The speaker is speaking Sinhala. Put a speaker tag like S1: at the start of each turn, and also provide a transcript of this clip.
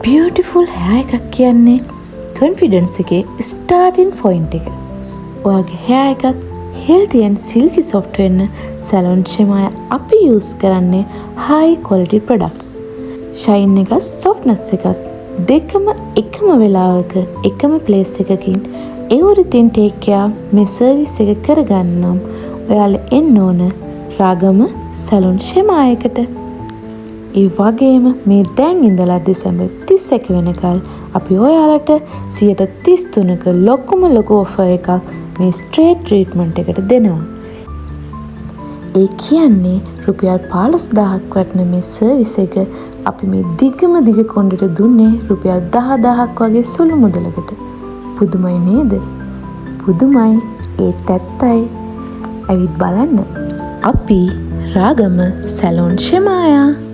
S1: beautiful hair එකක් කියන්නේ confidence එකේ starting point එක. ඔයාගේ hair එකත් healthy and silky soft වෙන්න salon shemaya අපි use කරන්නේ high quality products. shine එක softness එකත් දෙකම එකම වෙලාවක එකම place එකකින් everything take care මේ service එක කරගන්න නම් ඔයාලා එන්න ඕන රාගම salon shemaya එකට. ඒ වගේම මේ දැන් ඉඳලා දෙසැම්බර් 31 වෙනකල් අපි ඔයාලට 33%ක ලොකුම ලොකු ඔෆර් එකක් මේ ස්ට්‍රේට් ට්‍රීට්මන්ට් එකට දෙනවා. ඒ කියන්නේ රුපියල් 15000ක් වටන මේ සර්විස් එක අපි මේ දිගම දිග කොණ්ඩෙට දුන්නේ රුපියල් 10000ක් වගේ සුළු මුදලකට. පුදුමයි නේද? පුදුමයි. ඒත් ඇත්තයි. ඇවිත් බලන්න. අපි රාගම සැලොන් ෂෙමායා